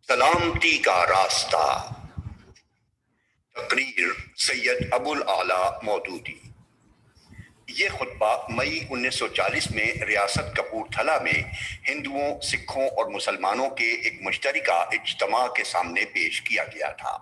سلامتی کا راستہ۔ تقریر سید ابو الاعلیٰ مودودی۔ یہ خطبہ مئی 1940 میں ریاست کپورتھلا میں ہندوؤں، سکھوں اور مسلمانوں کے ایک مشترکہ اجتماع کے سامنے پیش کیا گیا تھا۔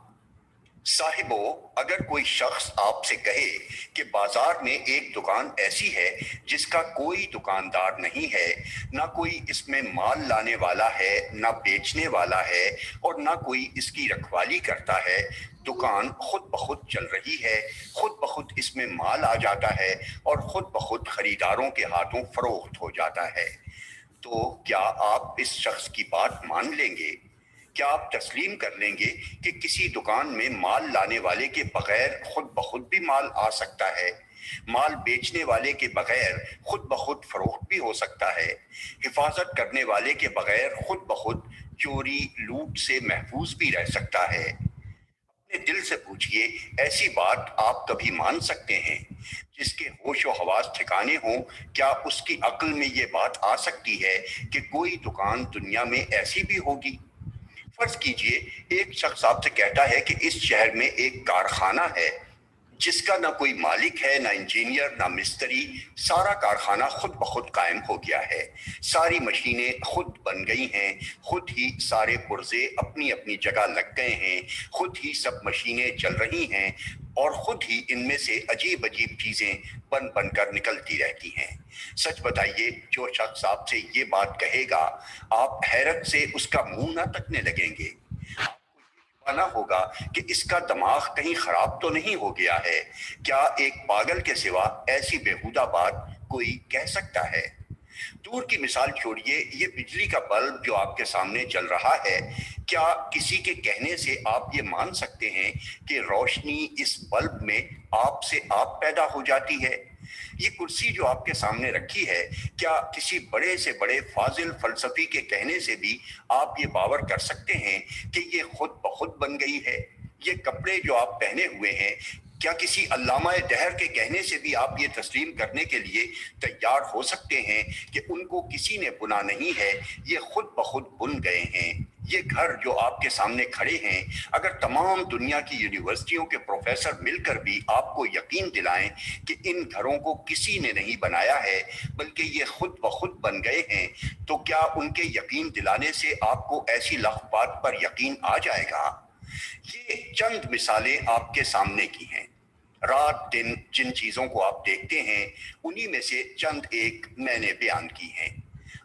صاحبو، اگر کوئی شخص آپ سے کہے کہ بازار میں ایک دکان ایسی ہے جس کا کوئی دکاندار نہیں ہے، نہ کوئی اس میں مال لانے والا ہے، نہ بیچنے والا ہے، اور نہ کوئی اس کی رکھوالی کرتا ہے، دکان خود بخود چل رہی ہے، خود بخود اس میں مال آ جاتا ہے اور خود بخود خریداروں کے ہاتھوں فروخت ہو جاتا ہے، تو کیا آپ اس شخص کی بات مان لیں گے؟ کیا آپ تسلیم کر لیں گے کہ کسی دکان میں مال لانے والے کے بغیر خود بخود بھی مال آ سکتا ہے، مال بیچنے والے کے بغیر خود بخود فروخت بھی ہو سکتا ہے، حفاظت کرنے والے کے بغیر خود بخود چوری لوٹ سے محفوظ بھی رہ سکتا ہے؟ اپنے دل سے پوچھئے، ایسی بات آپ کبھی مان سکتے ہیں؟ جس کے ہوش و حواس ٹھکانے ہوں، کیا اس کی عقل میں یہ بات آ سکتی ہے کہ کوئی دکان دنیا میں ایسی بھی ہوگی؟ فرض کیجئے ایک شخص آپ سے کہتا ہے کہ اس شہر میں ایک کارخانہ ہے جس کا نہ کوئی مالک ہے، نہ انجینئر، نہ مستری، سارا کارخانہ خود بخود قائم ہو گیا ہے، ساری مشینیں خود بن گئی ہیں، خود ہی سارے پرزے اپنی اپنی جگہ لگ گئے ہیں، خود ہی سب مشینیں چل رہی ہیں اور خود ہی ان میں سے عجیب عجیب چیزیں بن بن کر نکلتی رہتی ہیں۔ سچ بتائیے، جو شخص آپ سے یہ بات کہے گا، آپ حیرت سے اس کا منہ نہ تکنے لگیں گے؟ نہ ہوگا کہ اس کا دماغ کہیں خراب تو نہیں ہو گیا ہے؟ کیا ایک پاگل کے سوا ایسی بےہودہ بات کوئی کہہ سکتا ہے؟ دور کی مثال چھوڑیے، یہ بجلی کا بلب جو آپ کے سامنے جل رہا ہے، کیا کسی کے کہنے سے آپ یہ مان سکتے ہیں کہ روشنی اس بلب میں آپ سے آپ پیدا ہو جاتی ہے؟ یہ کرسی جو آپ کے سامنے رکھی ہے، کیا کسی بڑے سے بڑے فاضل فلسفی کے کہنے سے بھی آپ یہ باور کر سکتے ہیں کہ یہ خود بخود بن گئی ہے؟ یہ کپڑے جو آپ پہنے ہوئے ہیں، کیا کسی علامہ دہر کے کہنے سے بھی آپ یہ تسلیم کرنے کے لیے تیار ہو سکتے ہیں کہ ان کو کسی نے بنا نہیں ہے، یہ خود بخود بن گئے ہیں؟ یہ گھر جو آپ کے سامنے کھڑے ہیں، اگر تمام دنیا کی یونیورسٹیوں کے پروفیسر مل کر بھی آپ کو یقین دلائیں کہ ان گھروں کو کسی نے نہیں بنایا ہے بلکہ یہ خود بخود بن گئے ہیں، تو کیا ان کے یقین دلانے سے آپ کو ایسی لغو بات پر یقین آ جائے گا؟ یہ چند مثالیں آپ کے سامنے کی ہیں۔ رات دن جن چیزوں کو آپ دیکھتے ہیں، انہی میں سے چند ایک میں نے بیان کی ہیں۔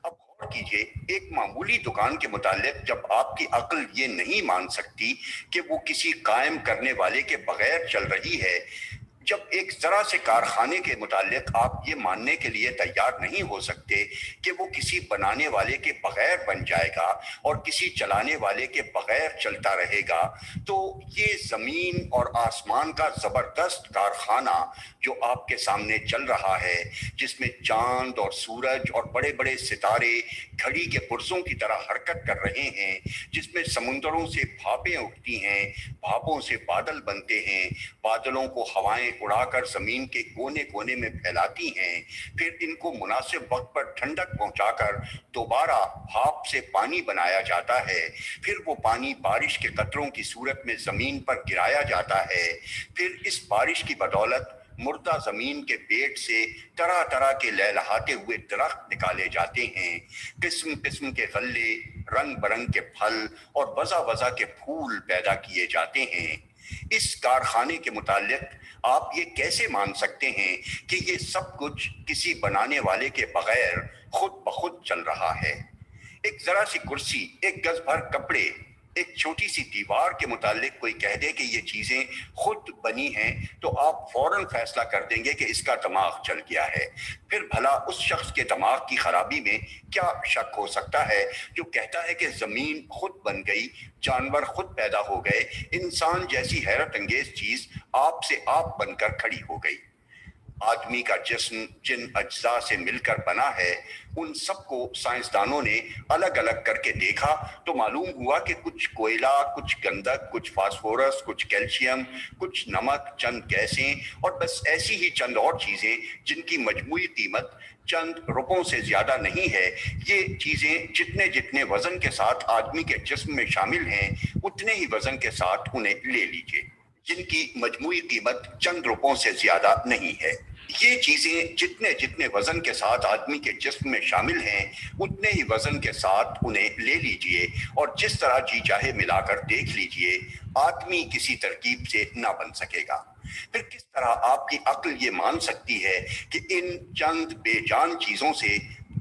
اب غور کیجئے، ایک معمولی دکان کے متعلق جب آپ کی عقل یہ نہیں مان سکتی کہ وہ کسی قائم کرنے والے کے بغیر چل رہی ہے، جب ایک ذرا سے کارخانے کے متعلق آپ یہ ماننے کے لیے تیار نہیں ہو سکتے کہ وہ کسی بنانے والے کے بغیر بن جائے گا اور کسی چلانے والے کے بغیر چلتا رہے گا، تو یہ زمین اور آسمان کا زبردست کارخانہ جو آپ کے سامنے چل رہا ہے، جس میں چاند اور سورج اور بڑے بڑے ستارے گھڑی کے پرزوں کی طرح حرکت کر رہے ہیں، جس میں سمندروں سے بھاپیں اٹھتی ہیں، بھاپوں سے بادل بنتے ہیں، بادلوں کو ہوائیں اڑا کر زمین کے کونے کونے میں پھیلاتی ہیں، پھر ان کو مناسب وقت پر ٹھنڈک پہنچا کر دوبارہ بھاپ سے پانی بنایا جاتا ہے، پھر وہ پانی بارش کے قطروں کی صورت میں زمین پر گرایا جاتا ہے، پھر اس بارش کی بدولت مردہ زمین کے پیٹ سے طرح طرح کے لہلہاتے ہوئے درخت نکالے جاتے ہیں، قسم قسم کے غلے، رنگ برنگ کے پھل اور وضع وضع کے پھول پیدا کیے جاتے ہیں۔ اس کارخانے کے متعلق آپ یہ کیسے مان سکتے ہیں کہ یہ سب کچھ کسی بنانے والے کے بغیر خود بخود چل رہا ہے؟ ایک ذرا سی کرسی، ایک گز بھر کپڑے، ایک چھوٹی سی دیوار کے متعلق کوئی کہہ دے کہ یہ چیزیں خود بنی ہیں، تو آپ فوراً فیصلہ کر دیں گے کہ اس کا دماغ چل گیا ہے۔ پھر بھلا اس شخص کے دماغ کی خرابی میں کیا شک ہو سکتا ہے جو کہتا ہے کہ زمین خود بن گئی، جانور خود پیدا ہو گئے، انسان جیسی حیرت انگیز چیز آپ سے آپ بن کر کھڑی ہو گئی؟ آدمی کا جسم جن اجزاء سے مل کر بنا ہے ان سب کو سائنسدانوں نے الگ الگ کر کے دیکھا تو معلوم ہوا کہ کچھ کوئلہ، کچھ گندک، کچھ فاسفورس، کچھ کیلشیم، کچھ نمک، چند گیسیں اور بس ایسی ہی چند اور چیزیں جن کی مجموعی قیمت چند روپوں سے زیادہ نہیں ہے۔ یہ چیزیں جتنے جتنے وزن کے ساتھ آدمی کے جسم میں شامل ہیں اتنے ہی وزن کے ساتھ انہیں لے لیجئے، جن کی مجموعی قیمت چند روپوں سے زیادہ نہیں ہے۔ یہ چیزیں جتنے جتنے وزن کے ساتھ آدمی کے جسم میں شامل ہیں اتنے ہی وزن کے ساتھ انہیں لے لیجئے اور جس طرح جی چاہے ملا کر دیکھ لیجئے، آدمی کسی ترکیب سے نہ بن سکے گا۔ پھر کس طرح آپ کی عقل یہ مان سکتی ہے کہ ان چند بے جان چیزوں سے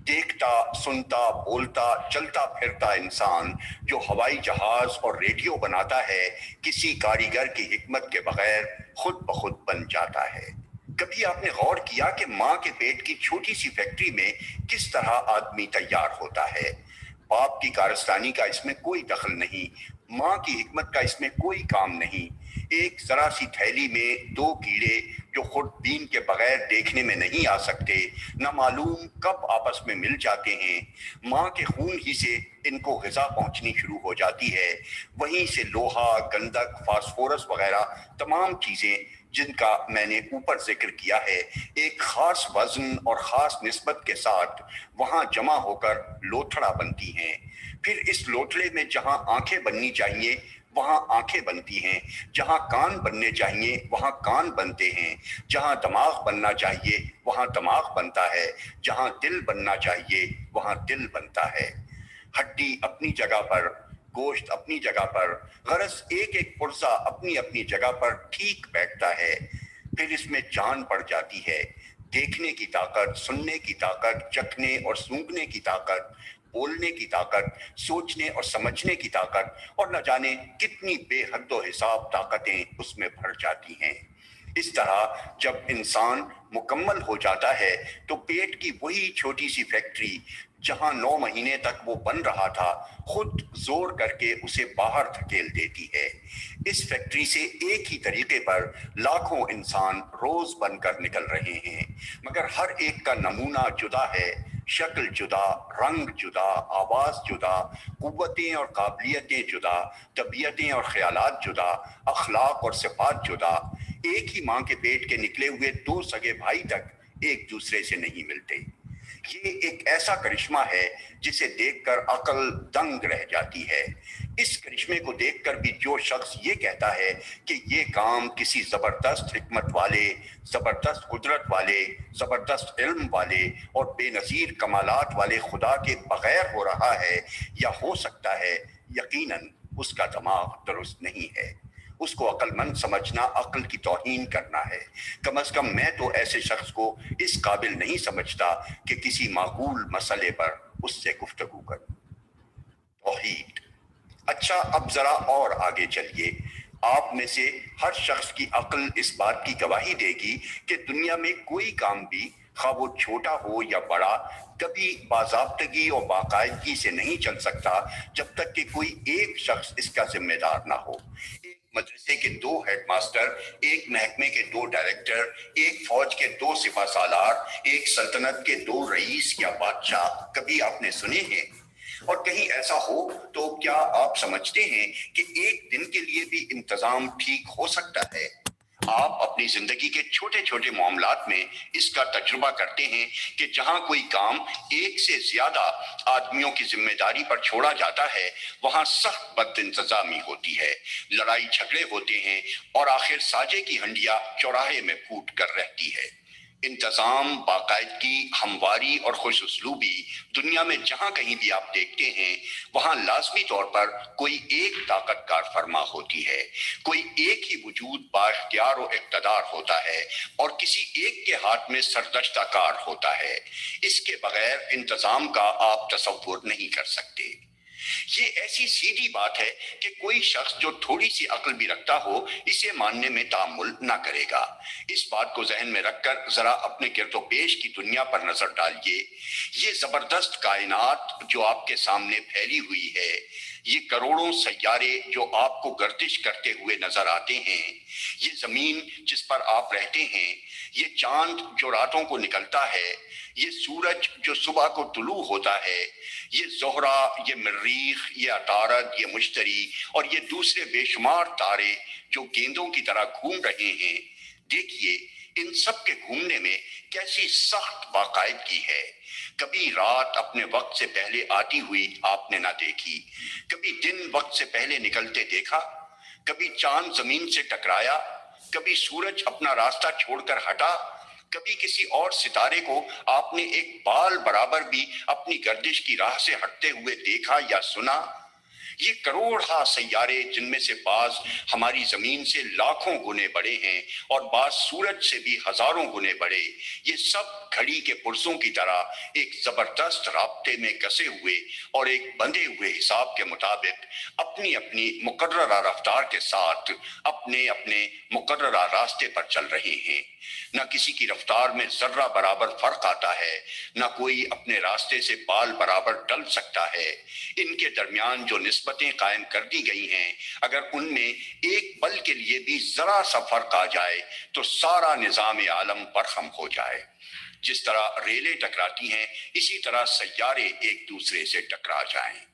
دیکھتا، سنتا، بولتا، چلتا پھرتا انسان جو ہوائی جہاز اور ریڈیو بناتا ہے کسی کاریگر کی حکمت کے بغیر خود بخود بن جاتا ہے؟ کبھی آپ نے غور کیا کہ ماں کے پیٹ کی چھوٹی سی فیکٹری میں کس طرح آدمی تیار ہوتا ہے؟ باپ کی کارستانی کا اس میں کوئی دخل نہیں، ماں کی حکمت کا اس میں کوئی کام نہیں۔ ایک ذرا سی تھیلی میں دو کیڑے جو خود بین کے بغیر دیکھنے میں نہیں آ سکتے، نہ معلوم کب آپس میں مل جاتے ہیں، ماں کے خون ہی سے ان کو غذا پہنچنی شروع ہو جاتی ہے، وہیں سے لوہا، گندک، فاسفورس وغیرہ تمام چیزیں جن کا میں نے اوپر ذکر کیا ہے ایک خاص وزن اور خاص نسبت کے ساتھ وہاں جمع ہو کر لوتھڑا بنتی ہیں۔ پھر اس لوتھڑے میں جہاں آنکھیں بننی چاہیے وہاں آنکھیں بنتی ہیں، جہاں کان بننے چاہیے وہاں کان بنتے ہیں، جہاں دماغ بننا چاہیے وہاں دماغ بنتا ہے، جہاں دل بننا چاہیے وہاں دل بنتا ہے۔ ہڈی اپنی جگہ پر، گوشت اپنی جگہ پر، غرض ایک ایک پرزہ اپنی اپنی جگہ پر ٹھیک بیٹھتا ہے۔ پھر اس میں جان پڑ جاتی ہے، دیکھنے کی طاقت، سننے کی طاقت، چکھنے اور سونگھنے کی طاقت، بولنے کی طاقت، سوچنے اور سمجھنے کی طاقت اور نہ جانے کتنی بے حد و حساب طاقتیں اس میں بھر جاتی ہیں۔ اس طرح جب انسان مکمل ہو جاتا ہے تو پیٹ کی وہی چھوٹی سی فیکٹری جہاں 9 مہینے تک وہ بن رہا تھا خود زور کر کے اسے باہر دھکیل دیتی ہے۔ اس فیکٹری سے ایک ہی طریقے پر لاکھوں انسان روز بن کر نکل رہے ہیں، مگر ہر ایک کا نمونہ جدا ہے، شکل جدا، رنگ جدا، آواز جدا، قوتیں اور قابلیتیں جدا، طبیعتیں اور خیالات جدا، اخلاق اور صفات جدا۔ ایک ہی ماں کے پیٹ کے نکلے ہوئے دو سگے بھائی تک ایک دوسرے سے نہیں ملتے۔ یہ ایک ایسا کرشمہ ہے جسے دیکھ کر عقل دنگ رہ جاتی ہے۔ اس کرشمے کو دیکھ کر بھی جو شخص یہ کہتا ہے کہ یہ کام کسی زبردست حکمت والے، زبردست قدرت والے، زبردست علم والے اور بے نظیر کمالات والے خدا کے بغیر ہو رہا ہے یا ہو سکتا ہے، یقیناً اس کا دماغ درست نہیں ہے۔ اس کو عقل مند سمجھنا عقل کی توہین کرنا ہے۔ کم از کم میں تو ایسے شخص کو اس قابل نہیں سمجھتا کہ کسی معقول مسئلے پر اس سے گفتگو کروں۔ توحید۔ اچھا اب ذرا اور آگے چلیے، آپ میں سے ہر شخص کی عقل اس بات کی گواہی دے گی کہ دنیا میں کوئی کام بھی خواہ وہ چھوٹا ہو یا بڑا کبھی باضابطگی اور باقاعدگی سے نہیں چل سکتا جب تک کہ کوئی ایک شخص اس کا ذمہ دار نہ ہو۔ ایک مدرسے کے 2 ہیڈ ماسٹر، ایک محکمے کے 2 ڈائریکٹر، ایک فوج کے 2 سپہ سالار، ایک سلطنت کے 2 رئیس یا بادشاہ کبھی آپ نے سنے ہیں؟ اور کہیں ایسا ہو تو کیا آپ سمجھتے ہیں کہ ایک دن کے لیے بھی انتظام ٹھیک ہو سکتا ہے؟ آپ اپنی زندگی کے چھوٹے چھوٹے معاملات میں اس کا تجربہ کرتے ہیں کہ جہاں کوئی کام ایک سے زیادہ آدمیوں کی ذمہ داری پر چھوڑا جاتا ہے وہاں سخت بد انتظامی ہوتی ہے، لڑائی جھگڑے ہوتے ہیں اور آخر ساجے کی ہنڈیا چوراہے میں پھوٹ کر رہتی ہے۔ انتظام، باقاعدگی، ہمواری اور خوش اسلوبی دنیا میں جہاں کہیں بھی آپ دیکھتے ہیں وہاں لازمی طور پر کوئی ایک طاقت کار فرما ہوتی ہے، کوئی ایک ہی وجود با اختیار و اقتدار ہوتا ہے اور کسی ایک کے ہاتھ میں سردشتہ کار ہوتا ہے۔ اس کے بغیر انتظام کا آپ تصور نہیں کر سکتے۔ یہ ایسی سیدھی بات ہے کہ کوئی شخص جو تھوڑی سی عقل بھی رکھتا ہو اسے ماننے میں تعامل نہ کرے گا۔ اس بات کو ذہن میں رکھ کر ذرا اپنے گرد و پیش کی دنیا پر نظر ڈالیے۔ یہ زبردست کائنات جو آپ کے سامنے پھیلی ہوئی ہے، یہ کروڑوں سیارے جو آپ کو گردش کرتے ہوئے نظر آتے ہیں، یہ زمین جس پر آپ رہتے ہیں، یہ چاند جو راتوں کو نکلتا ہے، یہ سورج جو صبح کو طلوع ہوتا ہے، یہ زہرہ، یہ مریخ، یہ عطارد، یہ مشتری اور یہ دوسرے بے شمار تارے جو گیندوں کی طرح گھوم رہے ہیں، دیکھیے ان سب کے گھومنے میں کیسی سخت باقاعدگی ہے۔ کبھی رات اپنے وقت سے پہلے آتی ہوئی آپ نے نہ دیکھی، کبھی دن وقت سے پہلے نکلتے دیکھا، کبھی چاند زمین سے ٹکرایا، کبھی سورج اپنا راستہ چھوڑ کر ہٹا، کبھی کسی اور ستارے کو آپ نے ایک بال برابر بھی اپنی گردش کی راہ سے ہٹتے ہوئے دیکھا یا سنا۔ یہ کروڑہا سیارے جن میں سے بعض ہماری زمین سے لاکھوں گنے بڑے ہیں اور بعض سورج سے بھی ہزاروں گنے بڑے، یہ سب گھڑی کے پرزوں کی طرح ایک زبردست رابطے میں کسے ہوئے اور ایک بندھے ہوئے حساب کے مطابق اپنی اپنی مقررہ رفتار کے ساتھ اپنے اپنے مقررہ راستے پر چل رہے ہیں۔ نہ کسی کی رفتار میں ذرہ برابر فرق آتا ہے، نہ کوئی اپنے راستے سے بال برابر ٹل سکتا ہے۔ ان کے درمیان جو نسبتیں قائم کر دی گئی ہیں، اگر ان میں ایک پل کے لیے بھی ذرا سا فرق آ جائے تو سارا نظام عالم برخم ہو جائے۔ جس طرح ریلیں ٹکراتی ہیں، اسی طرح سیارے ایک دوسرے سے ٹکرا جائیں۔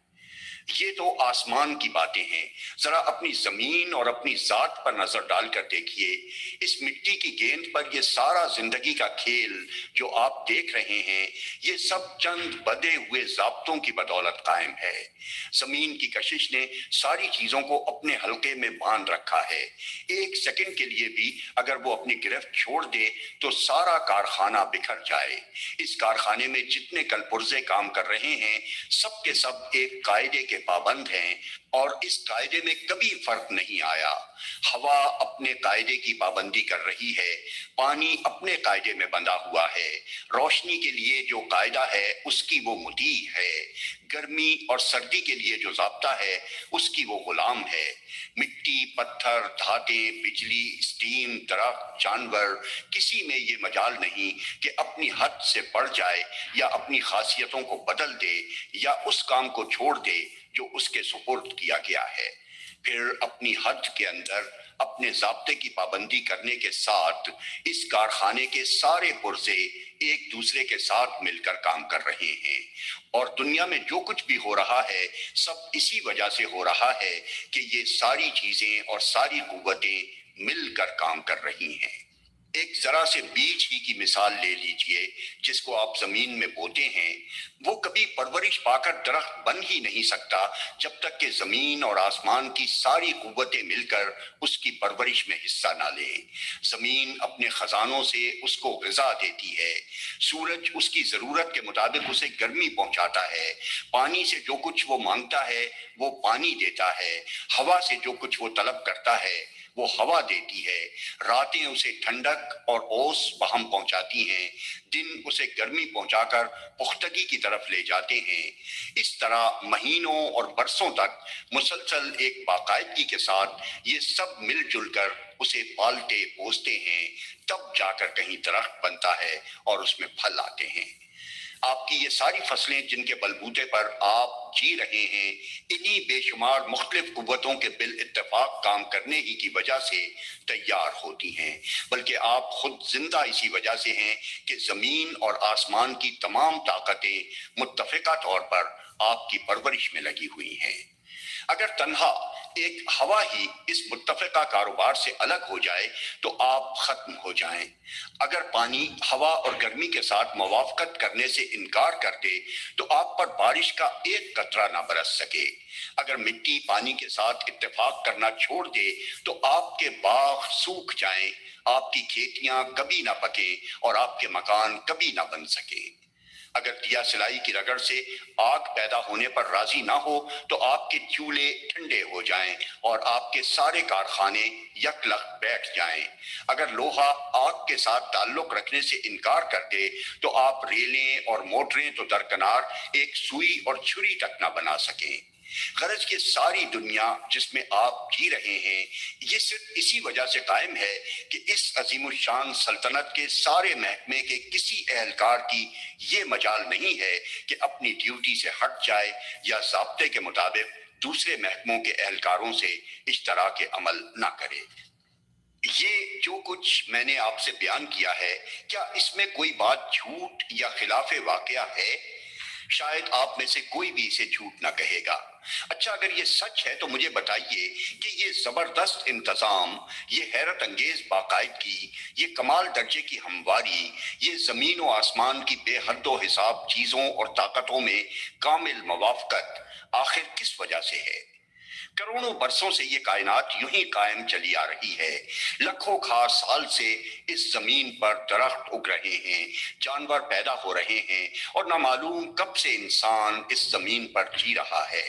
یہ تو آسمان کی باتیں ہیں، ذرا اپنی زمین اور اپنی ذات پر نظر ڈال کر دیکھیے۔ اس مٹی کی گیند پر یہ سارا زندگی کا کھیل جو آپ دیکھ رہے ہیں، یہ سب چند بدے ہوئے ضابطوں کی بدولت قائم ہے۔ زمین کی کشش نے ساری چیزوں کو اپنے حلقے میں باندھ رکھا ہے۔ ایک سیکنڈ کے لیے بھی اگر وہ اپنی گرفت چھوڑ دے تو سارا کارخانہ بکھر جائے۔ اس کارخانے میں جتنے کل پرزے کام کر رہے ہیں، سب کے سب ایک قاعدے کے پابند ہیں اور اس قاعدے میں کبھی فرق نہیں آیا۔ ہوا اپنے قاعدے کی پابندی کر رہی ہے، پانی اپنے قاعدے میں بندھا ہوا ہے، روشنی کے لیے جو قاعدہ ہے اس کی وہ مطیع ہے، گرمی اور سردی کے لیے جو ضابطہ ہے اس کی وہ غلام ہے۔ مٹی، پتھر، دھاتیں، بجلی، اسٹیم، درخت، جانور، کسی میں یہ مجال نہیں کہ اپنی حد سے بڑھ جائے یا اپنی خاصیتوں کو بدل دے یا اس کام کو چھوڑ دے جو اس کے سپرد کیا گیا ہے۔ پھر اپنی حد کے اندر اپنے ضابطے کی پابندی کرنے کے ساتھ اس کارخانے کے سارے پرزے ایک دوسرے کے ساتھ مل کر کام کر رہے ہیں، اور دنیا میں جو کچھ بھی ہو رہا ہے سب اسی وجہ سے ہو رہا ہے کہ یہ ساری چیزیں اور ساری قوتیں مل کر کام کر رہی ہیں۔ ایک ذرا سے بیج ہی کی مثال لے لیجئے جس کو آپ زمین میں بوتے ہیں، وہ کبھی پرورش پا کر درخت بن ہی نہیں سکتا جب تک کہ زمین اور آسمان کی ساری قوتیں مل کر اس کی پرورش میں حصہ نہ لیں۔ زمین اپنے خزانوں سے اس کو غذا دیتی ہے، سورج اس کی ضرورت کے مطابق اسے گرمی پہنچاتا ہے، پانی سے جو کچھ وہ مانگتا ہے وہ پانی دیتا ہے، ہوا سے جو کچھ وہ طلب کرتا ہے وہ ہوا دیتی ہے، راتیں اسے ٹھنڈک اور اوس بہم پہنچاتی ہیں، دن اسے گرمی پہنچا کر پختگی کی طرف لے جاتے ہیں۔ اس طرح مہینوں اور برسوں تک مسلسل ایک باقاعدگی کے ساتھ یہ سب مل جل کر اسے پالتے پوستے ہیں، تب جا کر کہیں درخت بنتا ہے اور اس میں پھل آتے ہیں۔ آپ کی یہ ساری فصلیں جن کے بلبوتے پر آپ جی رہے ہیں، انہی بے شمار مختلف قوتوں کے بالاتفاق کام کرنے ہی کی وجہ سے تیار ہوتی ہیں، بلکہ آپ خود زندہ اسی وجہ سے ہیں کہ زمین اور آسمان کی تمام طاقتیں متفقہ طور پر آپ کی پرورش میں لگی ہوئی ہیں۔ اگر تنہا ایک ہوا ہی اس متفقہ کاروبار سے الگ ہو جائے تو آپ ختم ہو جائیں۔ اگر پانی ہوا اور گرمی کے ساتھ موافقت کرنے سے انکار کر دے تو آپ پر بارش کا ایک قطرہ نہ برس سکے۔ اگر مٹی پانی کے ساتھ اتفاق کرنا چھوڑ دے تو آپ کے باغ سوکھ جائیں، آپ کی کھیتیاں کبھی نہ پکیں اور آپ کے مکان کبھی نہ بن سکیں۔ اگر دیا سلائی کی رگڑ سے آگ پیدا ہونے پر راضی نہ ہو تو آپ کے چولہے ٹھنڈے ہو جائیں اور آپ کے سارے کارخانے یک لخت بیٹھ جائیں۔ اگر لوہا آگ کے ساتھ تعلق رکھنے سے انکار کر دے تو آپ ریلیں اور موٹریں تو درکنار ایک سوئی اور چھری تک نہ بنا سکیں۔ غرض کہ ساری دنیا جس میں آپ جی رہے ہیں یہ صرف اسی وجہ سے قائم ہے کہ اس عظیم الشان سلطنت کے سارے محکمے کے کسی اہلکار کی یہ مجال نہیں ہے کہ اپنی ڈیوٹی سے ہٹ جائے یا ضابطے کے مطابق دوسرے محکموں کے اہلکاروں سے اشتراک عمل نہ کرے۔ یہ جو کچھ میں نے آپ سے بیان کیا ہے، کیا اس میں کوئی بات جھوٹ یا خلاف واقعہ ہے؟ شاید آپ میں سے کوئی بھی اسے جھوٹ نہ کہے گا۔ اچھا، اگر یہ سچ ہے تو مجھے بتائیے کہ یہ زبردست انتظام، یہ حیرت انگیز باقاعدگی، یہ کمال درجے کی ہمواری، یہ زمین و آسمان کی بے حد و حساب چیزوں اور طاقتوں میں کامل موافقت آخر کس وجہ سے ہے؟ کروڑوں برسوں سے یہ کائنات یوں ہی قائم چلی آ رہی ہے۔ لاکھوں ہزار سال سے اس زمین پر درخت اگ رہے ہیں، جانور پیدا ہو رہے ہیں، اور نہ معلوم کب سے انسان اس زمین پر جی رہا ہے۔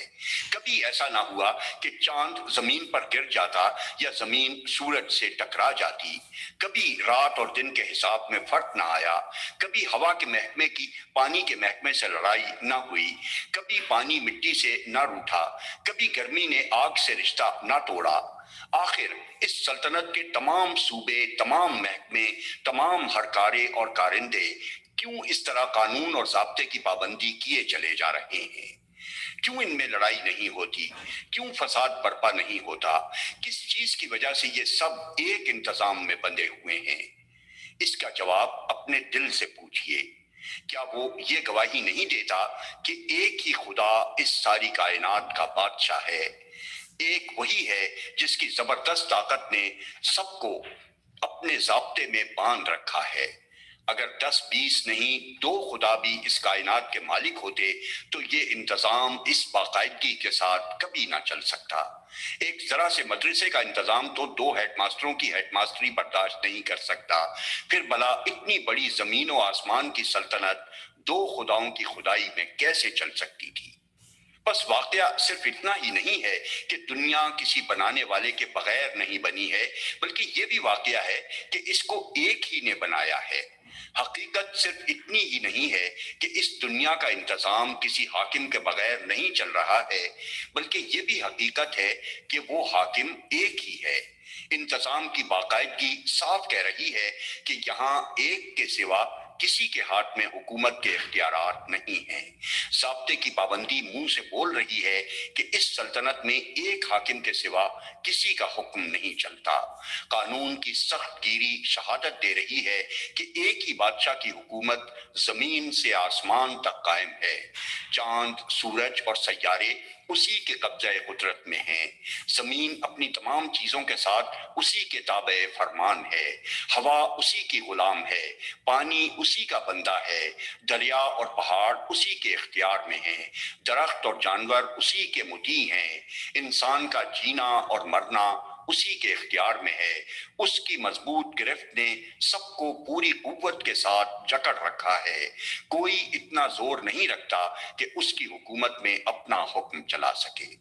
کبھی ایسا نہ ہوا کہ چاند زمین پر گر جاتا یا زمین سورج سے ٹکرا جاتی۔ کبھی رات اور دن کے حساب میں فرق نہ آیا۔ کبھی ہوا کے محکمے کی پانی کے محکمے سے لڑائی نہ ہوئی۔ کبھی پانی مٹی سے نہ روٹھا۔ کبھی گرمی نے آگ سے رشتہ نہ توڑا۔ آخر اس سلطنت کے تمام صوبے، تمام محکمے، تمام ہرکارے اور کارندے کیوں اس طرح قانون اور ضابطے کی پابندی کیے چلے جا رہے ہیں؟ کیوں ان میں لڑائی نہیں ہوتی؟ کیوں فساد برپا نہیں ہوتا؟ کس چیز کی وجہ سے یہ سب ایک انتظام میں بندھے ہوئے ہیں؟ اس کا جواب اپنے دل سے پوچھئے۔ کیا وہ یہ گواہی نہیں دیتا کہ ایک ہی خدا اس ساری کائنات کا بادشاہ ہے؟ ایک وہی ہے جس کی زبردست طاقت نے سب کو اپنے ضابطے میں باندھ رکھا ہے۔ اگر 10-20 نہیں 2 خدا بھی اس کائنات کے مالک ہوتے تو یہ انتظام اس باقاعدگی کے ساتھ کبھی نہ چل سکتا۔ ایک ذرا سے مدرسے کا انتظام تو 2 ہیڈ ماسٹروں کی ہیڈ ماسٹری برداشت نہیں کر سکتا، پھر بھلا اتنی بڑی زمین و آسمان کی سلطنت 2 خداؤں کی خدائی میں کیسے چل سکتی تھی؟ بس واقعہ صرف اتنا ہی نہیں ہے کہ دنیا کسی بنانے والے کے بغیر نہیں بنی ہے، بلکہ یہ بھی واقعہ ہے کہ اس کو ایک ہی نے بنایا ہے۔ حقیقت صرف اتنی ہی نہیں ہے کہ اس دنیا کا انتظام کسی حاکم کے بغیر نہیں چل رہا ہے، بلکہ یہ بھی حقیقت ہے کہ وہ حاکم ایک ہی ہے۔ انتظام کی باقاعدگی صاف کہہ رہی ہے کہ یہاں ایک کے سوا کسی کے ہاتھ میں حکومت کے اختیارات نہیں ہیں۔ ضابطے کی پابندی منہ سے بول رہی ہے کہ اس سلطنت میں ایک حاکم کے سوا کسی کا حکم نہیں چلتا۔ قانون کی سخت گیری شہادت دے رہی ہے کہ ایک ہی بادشاہ کی حکومت زمین سے آسمان تک قائم ہے۔ چاند، سورج اور سیارے اسی کے قبضہ قدرت میں ہیں۔ زمین اپنی تمام چیزوں کے ساتھ اسی کے تابع فرمان ہے۔ ہوا اسی کی غلام ہے۔ پانی اسی کا بندہ ہے۔ دریا اور پہاڑ اسی کے اختیار میں ہیں۔ درخت اور جانور اسی کے مطیع ہیں۔ انسان کا جینا اور مرنا اسی کے اختیار میں ہے۔ اس کی مضبوط گرفت نے سب کو پوری قوت کے ساتھ جکڑ رکھا ہے۔ کوئی اتنا زور نہیں رکھتا کہ اس کی حکومت میں اپنا حکم چلا سکے۔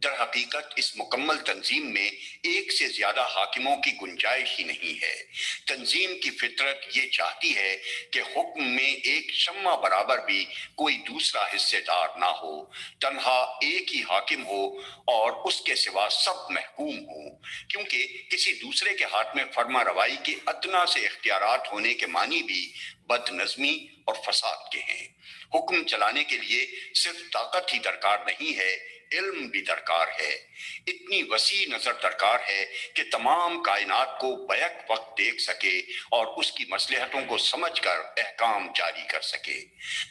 در حقیقت اس مکمل تنظیم میں ایک سے زیادہ حاکموں کی گنجائش ہی نہیں ہے۔ تنظیم کی فطرت یہ چاہتی ہے کہ حکم میں ایک شمع برابر بھی کوئی دوسرا حصے دار نہ ہو، تنہا ایک ہی حاکم ہو اور اس کے سوا سب محکوم ہوں، کیونکہ کسی دوسرے کے ہاتھ میں فرما روائی کے ادنا سے اختیارات ہونے کے معنی بھی بد نظمی اور فساد کے ہیں۔ حکم چلانے کے لیے صرف طاقت ہی درکار نہیں ہے، علم بھی درکار ہے۔ اتنی وسیع نظر درکار ہے کہ تمام کائنات کو بیک وقت دیکھ سکے اور اس کی مصلحتوں کو سمجھ کر احکام جاری کر سکے۔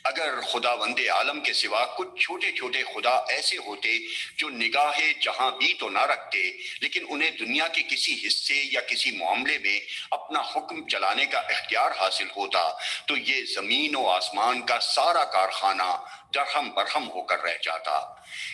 اگر خداوند عالم کے سوا کچھ چھوٹے چھوٹے خدا ایسے ہوتے جو نگاہ جہاں بھی تو نہ رکھتے، لیکن انہیں دنیا کے کسی حصے یا کسی معاملے میں اپنا حکم چلانے کا اختیار حاصل ہوتا تو یہ زمین و آسمان کا سارا کارخانہ درہم برہم ہو کر رہ جاتا۔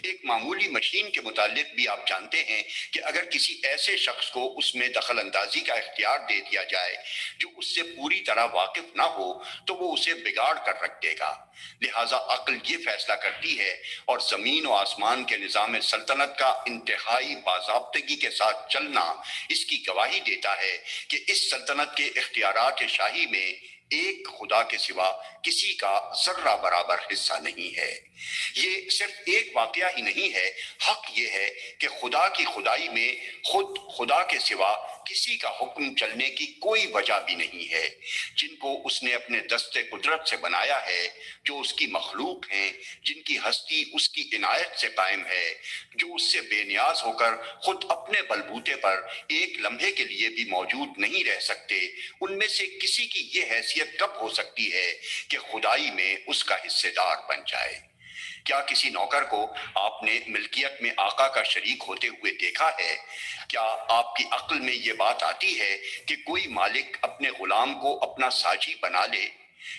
ایک معمولی مشین کے متعلق بھی آپ جانتے ہیں کہ اگر کسی ایسے شخص کو اس میں دخل اندازی کا اختیار دے دیا جائے جو اس سے پوری طرح واقف نہ ہو تو وہ اسے بگاڑ کر رکھ دے گا۔ لہٰذا عقل یہ فیصلہ کرتی ہے اور زمین و آسمان کے نظام سلطنت کا انتہائی باضابطگی کے ساتھ چلنا اس کی گواہی دیتا ہے کہ اس سلطنت کے اختیارات شاہی میں ایک خدا کے سوا کسی کا ذرہ برابر حصہ نہیں ہے۔ یہ صرف ایک واقعہ ہی نہیں ہے، حق یہ ہے کہ خدا کی خدائی میں خود خدا کے سوا کسی کا حکم چلنے کی کوئی وجہ بھی نہیں ہے۔ جن کو اس نے اپنے دست قدرت سے بنایا ہے، جو اس کی مخلوق ہیں، جن کی ہستی اس کی عنایت سے قائم ہے، جو اس سے بے نیاز ہو کر خود اپنے بلبوتے پر ایک لمحے کے لیے بھی موجود نہیں رہ سکتے، ان میں سے کسی کی یہ حیثیت کب ہو سکتی ہے کہ خدائی میں اس کا حصہ دار بن جائے؟ کیا کسی نوکر کو آپ نے ملکیت میں آقا کا شریک ہوتے ہوئے دیکھا ہے؟ کیا آپ کی عقل میں یہ بات آتی ہے کہ کوئی مالک اپنے غلام کو اپنا ساجی بنا لے؟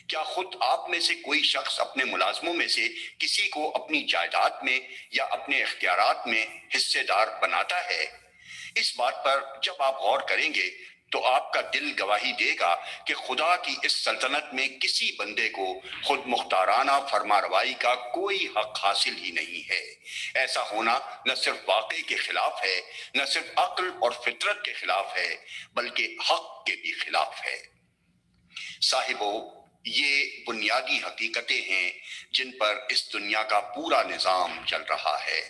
کیا خود آپ میں سے کوئی شخص اپنے ملازموں میں سے کسی کو اپنی جائیداد میں یا اپنے اختیارات میں حصے دار بناتا ہے؟ اس بات پر جب آپ غور کریں گے تو آپ کا دل گواہی دے گا کہ خدا کی اس سلطنت میں کسی بندے کو خود مختارانہ فرما روائی کا کوئی حق حاصل ہی نہیں ہے۔ ایسا ہونا نہ صرف واقعے کے خلاف ہے، نہ صرف عقل اور فطرت کے خلاف ہے، بلکہ حق کے بھی خلاف ہے۔ صاحبو، یہ بنیادی حقیقتیں ہیں جن پر اس دنیا کا پورا نظام چل رہا ہے۔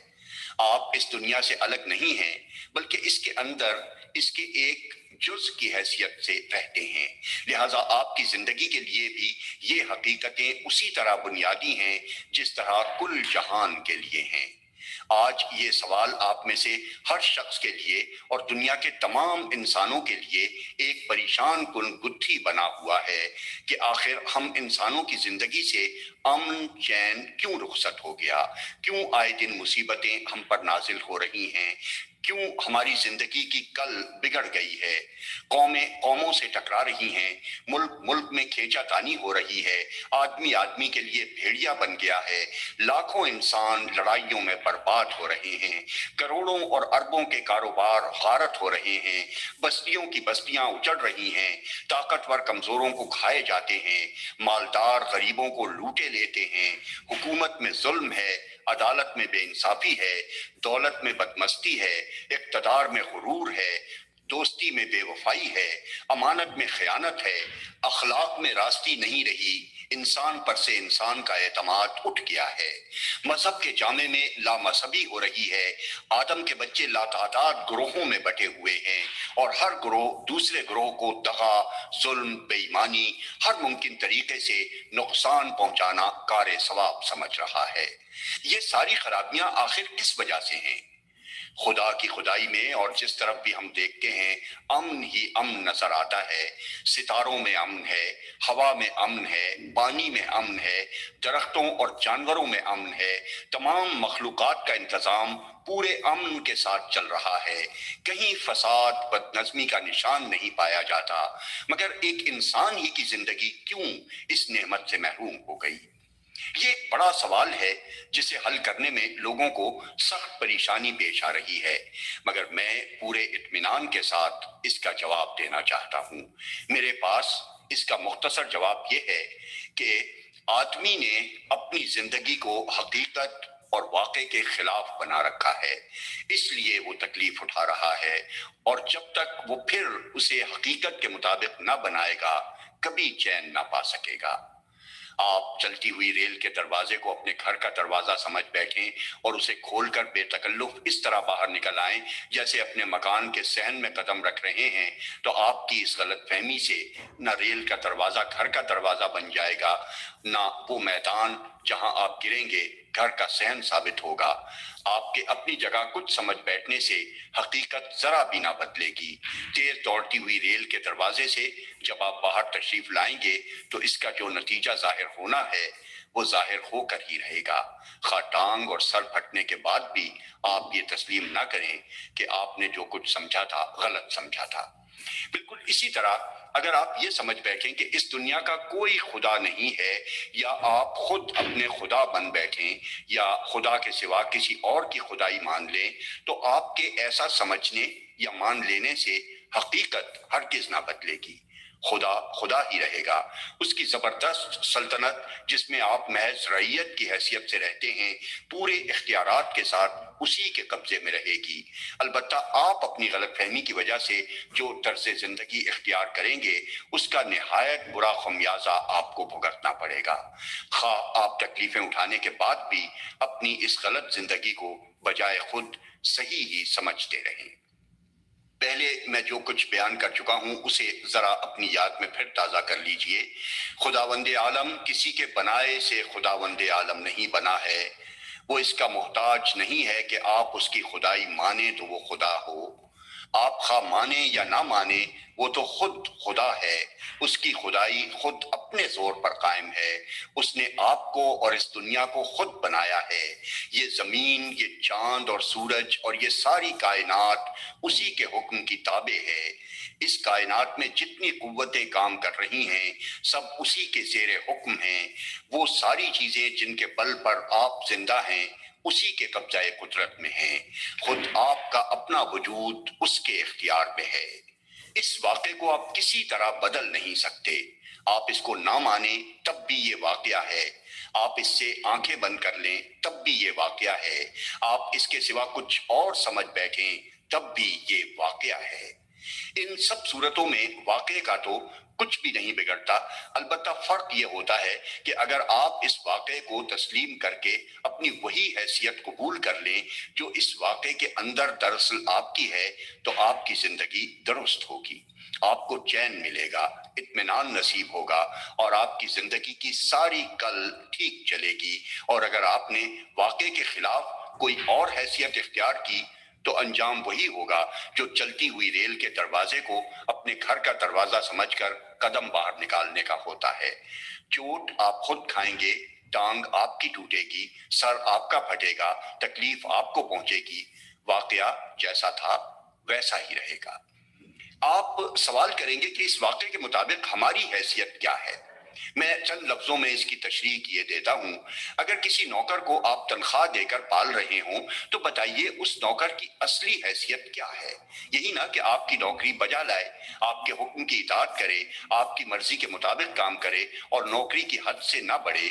آپ اس دنیا سے الگ نہیں ہیں، بلکہ اس کے اندر اس کے ایک جز کی حیثیت سے رہتے ہیں۔ لہٰذا آپ کی زندگی کے لیے بھی یہ حقیقتیں اسی طرح بنیادی ہیں جس طرح کل جہان کے لیے ہیں۔ آج یہ سوال آپ میں سے ہر شخص کے لیے اور دنیا کے تمام انسانوں کے لیے ایک پریشان کن گتھی بنا ہوا ہے کہ آخر ہم انسانوں کی زندگی سے امن چین کیوں رخصت ہو گیا؟ کیوں آئے دن مصیبتیں ہم پر نازل ہو رہی ہیں؟ کیوں ہماری زندگی کی کل بگڑ گئی ہے؟ قومیں قوموں سے ٹکرا رہی ہیں، ملک ملک میں کھینچا تانی ہو رہی ہے، آدمی آدمی کے لیے بھیڑیا بن گیا ہے، لاکھوں انسان لڑائیوں میں برباد ہو رہے ہیں، کروڑوں اور اربوں کے کاروبار غارت ہو رہے ہیں، بستیوں کی بستیاں اجڑ رہی ہیں، طاقتور کمزوروں کو کھائے جاتے ہیں، مالدار غریبوں کو لوٹے لیتے ہیں، حکومت میں ظلم ہے، عدالت میں بے انصافی ہے، دولت میں بدمستی ہے، اقتدار میں غرور ہے، دوستی میں بے وفائی ہے، امانت میں خیانت ہے، اخلاق میں راستی نہیں رہی، انسان پر سے انسان کا اعتماد اٹھ گیا ہے، مذہب کے جامے میں لامذہبی ہو رہی ہے، آدم کے بچے لاتعداد گروہوں میں بٹے ہوئے ہیں اور ہر گروہ دوسرے گروہ کو دغا، ظلم، بے ایمانی، ہر ممکن طریقے سے نقصان پہنچانا کار ثواب سمجھ رہا ہے۔ یہ ساری خرابیاں آخر کس وجہ سے ہیں؟ خدا کی خدائی میں اور جس طرف بھی ہم دیکھتے ہیں امن ہی امن نظر آتا ہے۔ ستاروں میں امن ہے، ہوا میں امن ہے، پانی میں امن ہے، درختوں اور جانوروں میں امن ہے، تمام مخلوقات کا انتظام پورے امن کے ساتھ چل رہا ہے، کہیں فساد بد نظمی کا نشان نہیں پایا جاتا، مگر ایک انسان ہی کی زندگی کیوں اس نعمت سے محروم ہو گئی؟ یہ ایک بڑا سوال ہے جسے حل کرنے میں لوگوں کو سخت پریشانی پیش آ رہی ہے، مگر میں پورے اطمینان کے ساتھ اس کا جواب دینا چاہتا ہوں۔ میرے پاس اس کا مختصر جواب یہ ہے کہ آدمی نے اپنی زندگی کو حقیقت اور واقع کے خلاف بنا رکھا ہے، اس لیے وہ تکلیف اٹھا رہا ہے، اور جب تک وہ پھر اسے حقیقت کے مطابق نہ بنائے گا کبھی چین نہ پا سکے گا۔ آپ چلتی ہوئی ریل کے دروازے کو اپنے گھر کا دروازہ سمجھ بیٹھیں اور اسے کھول کر بے تکلف اس طرح باہر نکل آئیں جیسے اپنے مکان کے صحن میں قدم رکھ رہے ہیں، تو آپ کی اس غلط فہمی سے نہ ریل کا دروازہ گھر کا دروازہ بن جائے گا، نہ وہ میدان جہاں آپ گریں گے گھر کا صحن ثابت ہوگا۔ آپ کے اپنی جگہ کچھ سمجھ بیٹھنے سے حقیقت ذرا بھی نہ بدلے گی۔ تیز دوڑتی ہوئی ریل کے دروازے سے جب آپ باہر تشریف لائیں گے تو اس کا جو نتیجہ ظاہر ہونا ہے وہ ظاہر ہو کر ہی رہے گا، خواہ ٹانگ اور سر پھٹنے کے بعد بھی آپ یہ تسلیم نہ کریں کہ آپ نے جو کچھ سمجھا تھا غلط سمجھا تھا۔ بالکل اسی طرح اگر آپ یہ سمجھ بیٹھیں کہ اس دنیا کا کوئی خدا نہیں ہے، یا آپ خود اپنے خدا بن بیٹھیں یا خدا کے سوا کسی اور کی خدائی مان لیں، تو آپ کے ایسا سمجھنے یا مان لینے سے حقیقت ہرگز نہ بدلے گی۔ خدا خدا ہی رہے گا۔ اس کی زبردست سلطنت جس میں آپ محض رعیت کی حیثیت سے رہتے ہیں، پورے اختیارات کے ساتھ اسی کے قبضے میں رہے گی۔ البتہ آپ اپنی غلط فہمی کی وجہ سے جو طرز زندگی اختیار کریں گے، اس کا نہایت برا خمیازہ آپ کو بھگتنا پڑے گا، خواہ آپ تکلیفیں اٹھانے کے بعد بھی اپنی اس غلط زندگی کو بجائے خود صحیح ہی سمجھتے رہیں۔ پہلے میں جو کچھ بیان کر چکا ہوں اسے ذرا اپنی یاد میں پھر تازہ کر لیجئے۔ خداوند عالم کسی کے بنائے سے خداوند عالم نہیں بنا ہے۔ وہ اس کا محتاج نہیں ہے کہ آپ اس کی خدائی مانیں تو وہ خدا ہو۔ آپ خواہ مانیں یا نہ مانیں، وہ تو خود خدا ہے۔ اس کی خدائی خود اپنے زور پر قائم ہے۔ اس نے آپ کو اور اس دنیا کو خود بنایا ہے۔ یہ زمین، یہ چاند اور سورج اور یہ ساری کائنات اسی کے حکم کی تابع ہے۔ اس کائنات میں جتنی قوتیں کام کر رہی ہیں، سب اسی کے زیر حکم ہیں۔ وہ ساری چیزیں جن کے بل پر آپ زندہ ہیں، اسی کے قبضہ قدرت میں ہیں۔ خود آپ کا اپنا وجود اس کے اختیار میں ہے۔ اس واقعے کو آپ کسی طرح بدل نہیں سکتے۔ آپ اس کو نہ مانیں تب بھی یہ واقعہ ہے۔ آپ اس سے آنکھیں بند کر لیں تب بھی یہ واقعہ ہے۔ آپ اس کے سوا کچھ اور سمجھ بیٹھیں تب بھی یہ واقعہ ہے۔ ان سب صورتوں میں واقعے کا تو کچھ بھی نہیں بگڑتا، البتہ فرق یہ ہوتا ہے کہ اگر آپ اس واقعے کو تسلیم کر کے اپنی وہی حیثیت قبول کر لیں جو اس واقعے کے اندر دراصل آپ کی ہے، تو آپ کی زندگی درست ہوگی، آپ کو چین ملے گا، اطمینان نصیب ہوگا اور آپ کی زندگی کی ساری کل ٹھیک چلے گی۔ اور اگر آپ نے واقعے کے خلاف کوئی اور حیثیت اختیار کی تو انجام وہی ہوگا جو چلتی ہوئی ریل کے دروازے کو اپنے گھر کا دروازہ سمجھ کر قدم باہر نکالنے کا ہوتا ہے۔ چوٹ آپ خود کھائیں گے، ٹانگ آپ کی ٹوٹے گی، سر آپ کا پھٹے گا، تکلیف آپ کو پہنچے گی، واقعہ جیسا تھا ویسا ہی رہے گا۔ آپ سوال کریں گے کہ اس واقعے کے مطابق ہماری حیثیت کیا ہے؟ میں چند لفظوں میں اس کی تشریح کیے دیتا ہوں۔ اگر کسی نوکر کو آپ تنخواہ دے کر پال رہے ہوں تو بتائیے اس نوکر کی اصلی حیثیت کیا ہے؟ یہی نہ کہ آپ کی نوکری بجا لائے، آپ کے حکم کی اطاعت کرے، آپ کی مرضی کے مطابق کام کرے اور نوکری کی حد سے نہ بڑھے۔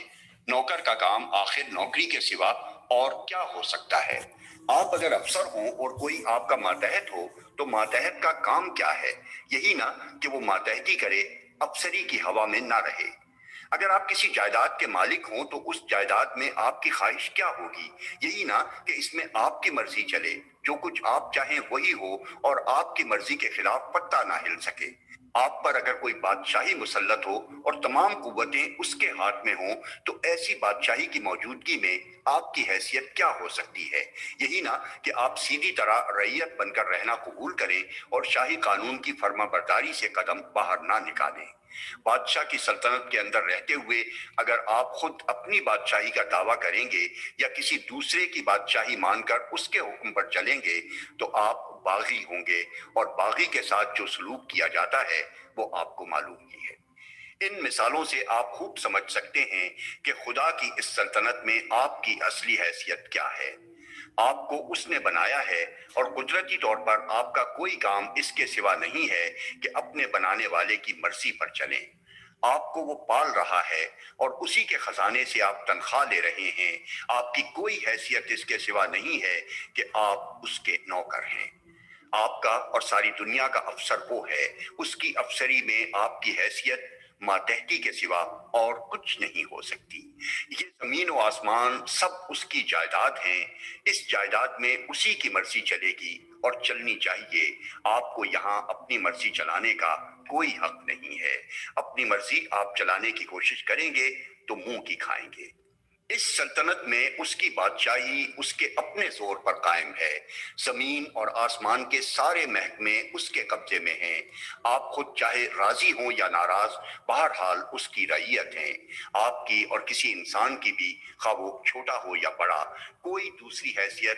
نوکر کا کام آخر نوکری کے سوا اور کیا ہو سکتا ہے؟ آپ اگر افسر ہوں اور کوئی آپ کا ماتحت ہو تو ماتحت کا کام کیا ہے؟ یہی نہ کہ وہ ماتحتی کرے، افسری کی ہوا میں نہ رہے۔ اگر آپ کسی جائیداد کے مالک ہوں تو اس جائیداد میں آپ کی خواہش کیا ہوگی؟ یہی نہ کہ اس میں آپ کی مرضی چلے، جو کچھ آپ چاہیں وہی ہو اور آپ کی مرضی کے خلاف پتہ نہ ہل سکے۔ آپ پر اگر کوئی بادشاہی مسلط ہو اور تمام قوتیں اس کے ہاتھ میں ہوں تو ایسی بادشاہی کی موجودگی میں آپ کی حیثیت کیا ہو سکتی ہے؟ یہی نہ کہ آپ سیدھی طرح رعیت بن کر رہنا قبول کریں اور شاہی قانون کی فرما برداری سے قدم باہر نہ نکالیں۔ بادشاہ کی سلطنت کے اندر رہتے ہوئے اگر آپ خود اپنی بادشاہی کا دعویٰ کریں گے یا کسی دوسرے کی بادشاہی مان کر اس کے حکم پر چلیں گے تو آپ باغی ہوں گے، اور باغی کے ساتھ جو سلوک کیا جاتا ہے وہ آپ کو معلوم ہی ہے۔ ان مثالوں سے آپ خوب سمجھ سکتے ہیں کہ خدا کی اس سلطنت میں آپ کی اصلی حیثیت کیا ہے۔ آپ کو اس نے بنایا ہے اور قدرتی طور پر آپ کا کوئی کام اس کے سوا نہیں ہے کہ اپنے بنانے والے کی مرضی پر چلیں۔ آپ کو وہ پال رہا ہے اور اسی کے خزانے سے آپ تنخواہ لے رہے ہیں۔ آپ کی کوئی حیثیت اس کے سوا نہیں ہے کہ آپ اس کے نوکر ہیں۔ آپ کا اور ساری دنیا کا افسر وہ ہے، اس کی افسری میں آپ کی حیثیت ماتحتی کے سوا اور کچھ نہیں ہو سکتی۔ یہ زمین و آسمان سب اس کی جائیداد ہیں، اس جائیداد میں اسی کی مرضی چلے گی اور چلنی چاہیے۔ آپ کو یہاں اپنی مرضی چلانے کا کوئی حق نہیں ہے۔ اپنی مرضی آپ چلانے کی کوشش کریں گے تو منہ کی کھائیں گے۔ اس سلطنت میں اس کی بادشاہی اس کے اپنے زور پر قائم ہے۔ زمین اور آسمان کے سارے محکمے اس کے قبضے میں ہیں۔ آپ خود چاہے راضی ہوں یا ناراض، بہرحال اس کی رعیت ہیں۔ آپ کی اور کسی انسان کی بھی، خواہ وہ چھوٹا ہو یا بڑا، کوئی دوسری حیثیت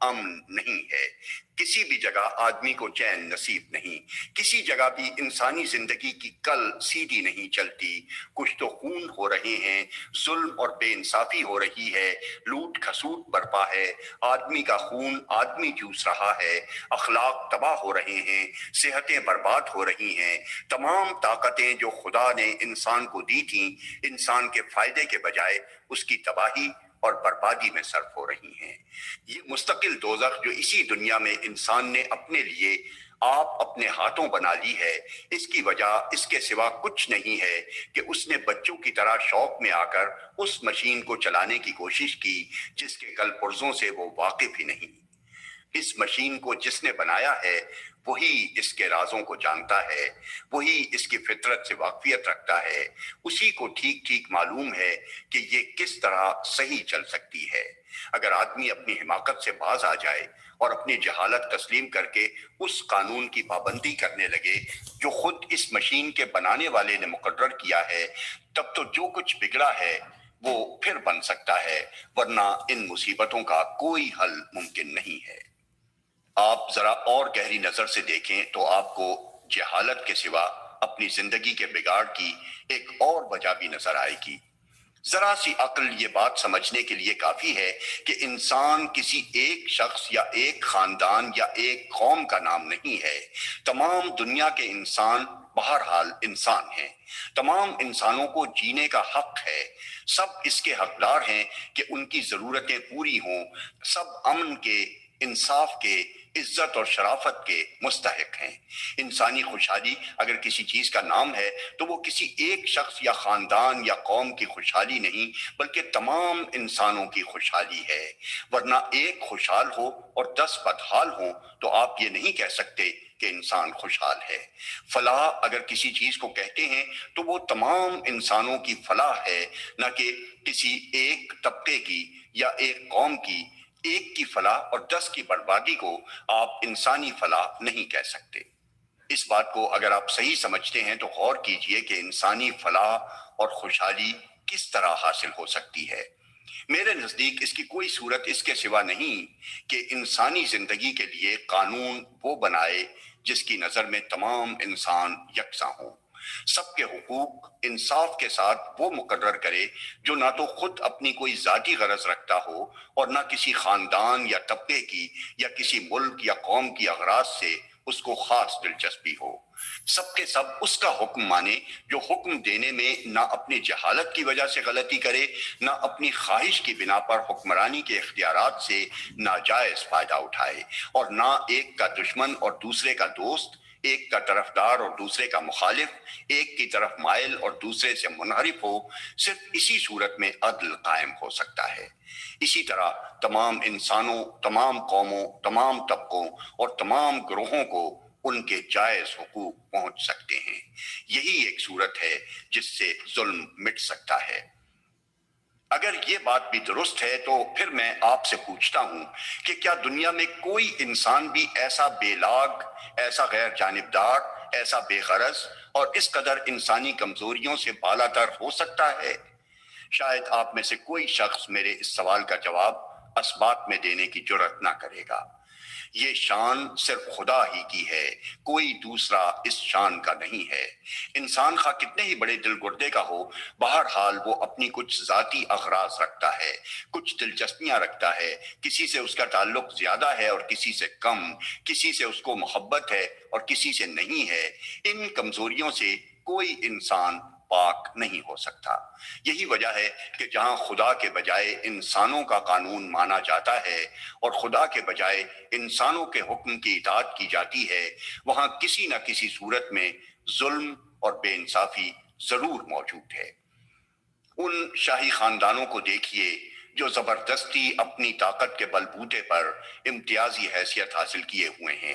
امن نہیں ہے، کسی بھی جگہ آدمی کو چین نصیب نہیں، کسی جگہ بھی انسانی زندگی کی کل سیدھی نہیں چلتی، کچھ تو خون ہو رہے ہیں، ظلم اور بے انصافی ہو رہی ہے، لوٹ کھسوٹ برپا ہے، آدمی کا خون آدمی چوس رہا ہے، اخلاق تباہ ہو رہے ہیں، صحتیں برباد ہو رہی ہیں، تمام طاقتیں جو خدا نے انسان کو دی تھیں انسان کے فائدے کے بجائے اس کی تباہی اور بربادی میں صرف ہو رہی ہیں۔ یہ مستقل دوزخ جو اسی دنیا میں انسان نے اپنے لیے آپ اپنے ہاتھوں بنا لی ہے، اس کی وجہ اس کے سوا کچھ نہیں ہے کہ اس نے بچوں کی طرح شوق میں آ کر اس مشین کو چلانے کی کوشش کی جس کے کل پرزوں سے وہ واقف ہی نہیں۔ اس مشین کو جس نے بنایا ہے وہی اس کے رازوں کو جانتا ہے، وہی اس کی فطرت سے واقفیت رکھتا ہے، اسی کو ٹھیک ٹھیک معلوم ہے کہ یہ کس طرح صحیح چل سکتی ہے۔ اگر آدمی اپنی حماقت سے باز آ جائے اور اپنی جہالت تسلیم کر کے اس قانون کی پابندی کرنے لگے جو خود اس مشین کے بنانے والے نے مقرر کیا ہے، تب تو جو کچھ بگڑا ہے وہ پھر بن سکتا ہے، ورنہ ان مصیبتوں کا کوئی حل ممکن نہیں ہے۔ آپ ذرا اور گہری نظر سے دیکھیں تو آپ کو جہالت کے سوا اپنی زندگی کے بگاڑ کی ایک اور وجہ بھی نظر آئے گی۔ ذرا سی عقل یہ بات سمجھنے کے لیے کافی ہے کہ انسان کسی ایک شخص یا ایک خاندان یا ایک قوم کا نام نہیں ہے، تمام دنیا کے انسان بہرحال انسان ہیں، تمام انسانوں کو جینے کا حق ہے، سب اس کے حقدار ہیں کہ ان کی ضرورتیں پوری ہوں، سب امن کے، انصاف کے، عزت اور شرافت کے مستحق ہیں۔ انسانی خوشحالی اگر کسی چیز کا نام ہے تو وہ کسی ایک شخص یا خاندان یا قوم کی خوشحالی نہیں بلکہ تمام انسانوں کی خوشحالی ہے، ورنہ ایک خوشحال ہو اور 10 بدحال ہوں تو آپ یہ نہیں کہہ سکتے کہ انسان خوشحال ہے۔ فلاح اگر کسی چیز کو کہتے ہیں تو وہ تمام انسانوں کی فلاح ہے، نہ کہ کسی ایک طبقے کی یا ایک قوم کی۔ ایک کی فلاح اور 10 کی بربادی کو آپ انسانی فلاح نہیں کہہ سکتے۔ اس بات کو اگر آپ صحیح سمجھتے ہیں تو غور کیجئے کہ انسانی فلاح اور خوشحالی کس طرح حاصل ہو سکتی ہے۔ میرے نزدیک اس کی کوئی صورت اس کے سوا نہیں کہ انسانی زندگی کے لیے قانون وہ بنائے جس کی نظر میں تمام انسان یکساں ہوں، سب کے حقوق انصاف کے ساتھ وہ مقرر کرے جو نہ تو خود اپنی کوئی ذاتی غرض رکھتا ہو اور نہ کسی خاندان یا طبقے کی یا کسی ملک یا قوم کی اغراض سے اس کو خاص دلچسپی ہو۔ سب کے سب اس کا حکم مانے جو حکم دینے میں نہ اپنی جہالت کی وجہ سے غلطی کرے، نہ اپنی خواہش کی بنا پر حکمرانی کے اختیارات سے ناجائز فائدہ اٹھائے، اور نہ ایک کا دشمن اور دوسرے کا دوست، ایک کا طرفدار اور دوسرے کا مخالف، ایک کی طرف مائل اور دوسرے سے منحرف ہو۔ صرف اسی صورت میں عدل قائم ہو سکتا ہے۔ اسی طرح تمام انسانوں، تمام قوموں، تمام طبقوں اور تمام گروہوں کو ان کے جائز حقوق پہنچ سکتے ہیں۔ یہی ایک صورت ہے جس سے ظلم مٹ سکتا ہے۔ اگر یہ بات بھی درست ہے تو پھر میں آپ سے پوچھتا ہوں کہ کیا دنیا میں کوئی انسان بھی ایسا بے لاگ، ایسا غیر جانبدار، ایسا بے غرض اور اس قدر انسانی کمزوریوں سے بالا تر ہو سکتا ہے؟ شاید آپ میں سے کوئی شخص میرے اس سوال کا جواب اثبات میں دینے کی جرات نہ کرے گا۔ یہ شان صرف خدا ہی کی ہے، کوئی دوسرا اس شان کا نہیں ہے۔ انسان خواہ کتنے ہی بڑے دل گردے کا ہو، بہرحال وہ اپنی کچھ ذاتی اغراض رکھتا ہے، کچھ دلچسپیاں رکھتا ہے، کسی سے اس کا تعلق زیادہ ہے اور کسی سے کم، کسی سے اس کو محبت ہے اور کسی سے نہیں ہے۔ ان کمزوریوں سے کوئی انسان پاک نہیں ہو سکتا۔ یہی وجہ ہے کہ جہاں خدا کے بجائے انسانوں کا قانون مانا جاتا ہے اور خدا کے بجائے انسانوں کے حکم کی اطاعت کی جاتی ہے، وہاں کسی نہ کسی صورت میں ظلم اور بے انصافی ضرور موجود ہے۔ ان شاہی خاندانوں کو دیکھیے جو زبردستی اپنی طاقت کے بل بوتے پر امتیازی حیثیت حاصل کیے ہوئے ہیں۔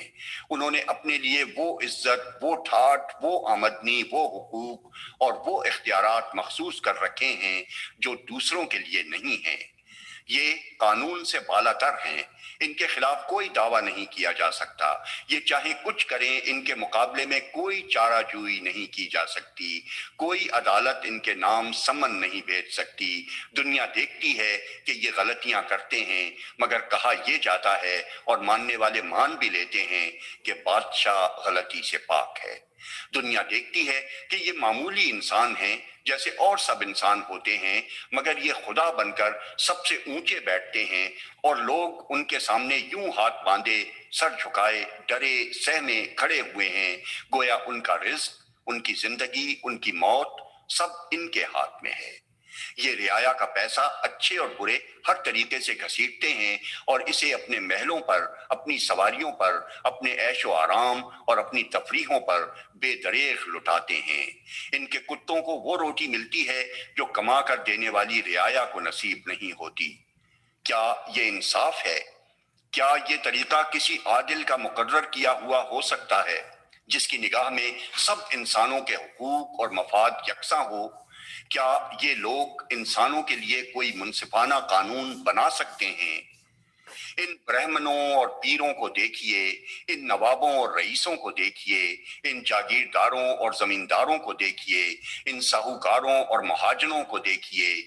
انہوں نے اپنے لیے وہ عزت، وہ ٹھاٹھ، وہ آمدنی، وہ حقوق اور وہ اختیارات مخصوص کر رکھے ہیں جو دوسروں کے لیے نہیں ہیں۔ یہ قانون سے بالا تر ہیں، ان کے خلاف کوئی دعویٰ نہیں کیا جا سکتا، یہ چاہے کچھ کریں ان کے مقابلے میں کوئی چارہ جوئی نہیں کی جا سکتی، کوئی عدالت ان کے نام سمن نہیں بھیج سکتی۔ دنیا دیکھتی ہے کہ یہ غلطیاں کرتے ہیں، مگر کہا یہ جاتا ہے اور ماننے والے مان بھی لیتے ہیں کہ بادشاہ غلطی سے پاک ہے۔ دنیا دیکھتی ہے کہ یہ معمولی انسان ہیں جیسے اور سب انسان ہوتے ہیں، مگر یہ خدا بن کر سب سے اونچے بیٹھتے ہیں اور لوگ ان کے سامنے یوں ہاتھ باندھے، سر جھکائے، ڈرے سہمے کھڑے ہوئے ہیں، گویا ان کا رزق، ان کی زندگی، ان کی موت سب ان کے ہاتھ میں ہے۔ یہ رعایا کا پیسہ اچھے اور برے ہر طریقے سے گھسیٹتے ہیں اور اسے اپنے محلوں پر، اپنی سواریوں پر، اپنے عیش و آرام اور اپنی تفریحوں پر بے دریغ لٹاتے ہیں۔ ان کے کتوں کو وہ روٹی ملتی ہے جو کما کر دینے والی رعایا کو نصیب نہیں ہوتی۔ کیا یہ انصاف ہے؟ کیا یہ طریقہ کسی عادل کا مقرر کیا ہوا ہو سکتا ہے جس کی نگاہ میں سب انسانوں کے حقوق اور مفاد یکساں ہو؟ کیا یہ لوگ انسانوں کے لیے کوئی منصفانہ قانون بنا سکتے ہیں؟ ان برہمنوں اور پیروں کو دیکھیے، ان نوابوں اور رئیسوں کو دیکھیے، ان جاگیرداروں اور زمینداروں کو دیکھیے، ان ساہوکاروں اور مہاجنوں کو دیکھیے،